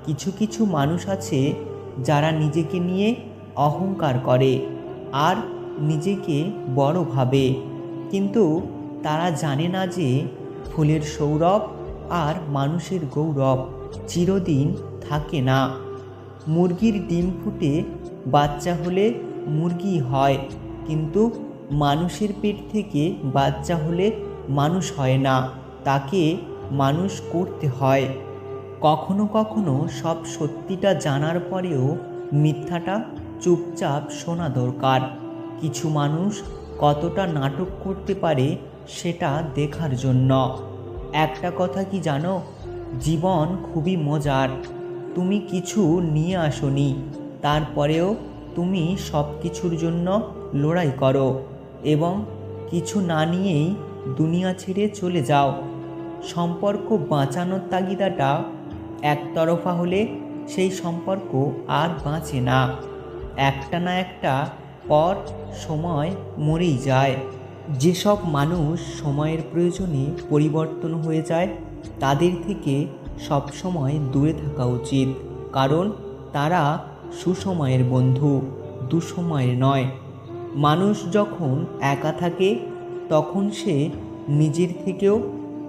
কিছু কিছু মানুষ আছে যারা নিজেকে নিয়ে অহংকার করে আর নিজেকে বড় ভাবে, কিন্তু তারা জানে না যে ফুলের সৌরভ আর মানুষের গৌরব চিরদিন থাকে না। মুরগির ডিম ফুটে বাচ্চা হলে মুরগি হয়, কিন্তু মানুষের পেট থেকে বাচ্চা হলে মানুষ হয় না, তাকে মানুষ করতে হয়। কখনো কখনো সব সত্যিটা জানার পরেও মিথ্যাটা চুপচাপ শোনা দরকার। কিছু মানুষ কতটা নাটক করতে পারে সেটা দেখার জন্য। একটা কথা কি জানো, জীবন খুবই মজার। তুমি কিছু নিয়ে আসোনি, তারপরেও তুমি সব কিছুর জন্য লড়াই করো এবং কিছু না নিয়েই দুনিয়া ছেড়ে চলে যাও। সম্পর্ক বাঁচানোর তাগিদাটা একতরফা হলে সেই সম্পর্ক আর বাঁচে না। একটা না একটা পর সময় মরেই যায়। যেসব মানুষ সময়ের প্রয়োজনে পরিবর্তন হয়ে যায় তাদের থেকে সবসময় দূরে থাকা উচিত, কারণ তারা সুসময়ের বন্ধু, দুসময়ের নয়। মানুষ যখন একা থাকে তখন সে নিজের থেকেও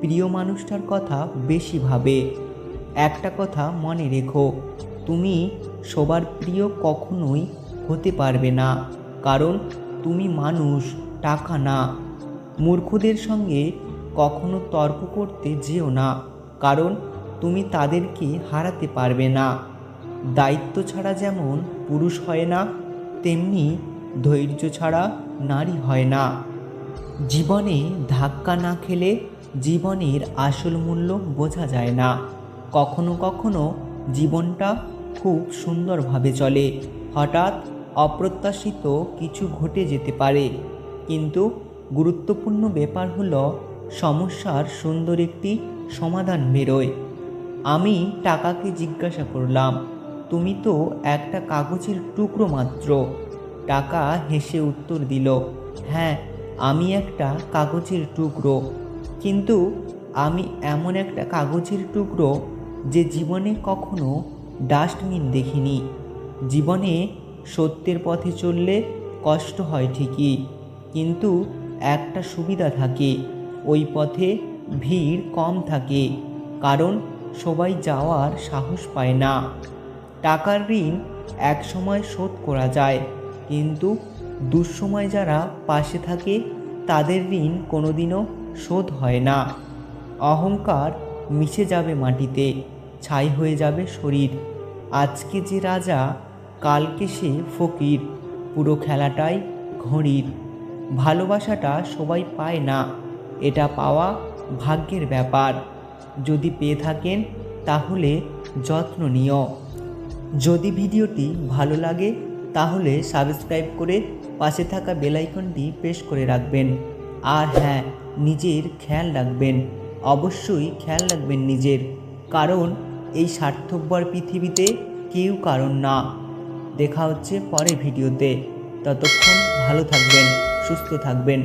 প্রিয় মানুষটার কথা বেশি ভাবে। একটা কথা মনে রেখো, তুমি সবার প্রিয় কখনোই হতে পারবে না, কারণ তুমি মানুষ, টাকা না। মূর্খদের সঙ্গে কখনো তর্ক করতে যেও না, কারণ তুমি তাদেরকে হারাতে পারবে না। দায়িত্ব ছাড়া যেমন পুরুষ হয় না, তেমনি ধৈর্য ছাড়া নারী হয় না। জীবনে ধাক্কা না খেলে জীবনের আসল মূল্য বোঝা যায় না। কখনো কখনো জীবনটা খুব সুন্দরভাবে চলে, হঠাৎ অপ্রত্যাশিত কিছু ঘটে যেতে পারে, কিন্তু গুরুত্বপূর্ণ ব্যাপার হলো সমস্যার সুন্দর একটি সমাধান বেরোয়। আমি টাকাকে জিজ্ঞাসা করলাম, তুমি তো একটা কাগজের টুকরো মাত্র। টাকা হেসে উত্তর দিল, হ্যাঁ, আমি একটা কাগজের টুকরো, কিন্তু আমি এমন একটা কাগজের টুকরো যে জীবনে কখনো ডাস্টবিন দেখিনি। জীবনে সত্যের পথে চললে কষ্ট হয় ঠিকই, কিন্তু একটা সুবিধা থাকে, ওই পথে ভিড় কম থাকে, কারণ সবাই যাওয়ার সাহস পায় না। টাকার ঋণ এক সময় শোধ করা যায়, কিন্তু দুঃসময় যারা পাশে থাকে তাদের ঋণ কোনোদিনও শোধ হয় না। অহংকার মিশে যাবে মাটিতে, ছাই হয়ে যাবে শরীর। আজকে যে রাজা, কালকে সে ফকির, পুরো খেলাটাই ঘড়ির। ভালোবাসাটা সবাই পায় না, এটা পাওয়া ভাগ্যের ব্যাপার। যদি পেয়ে থাকেন তাহলে যত্ন নিও। যদি ভিডিওটি ভালো লাগে তাহলে সাবস্ক্রাইব করে পাশে থাকা বেল আইকনটি প্রেস করে রাখবেন। আর হ্যাঁ, নিজের খেয়াল রাখবেন, অবশ্যই খেয়াল রাখবেন নিজের, কারণ এই স্বার্থপর পৃথিবীতে কেউ কারণ না। দেখা হচ্ছে পরের ভিডিওতে, ততক্ষণ ভালো থাকবেন, সুস্থ থাকবেন।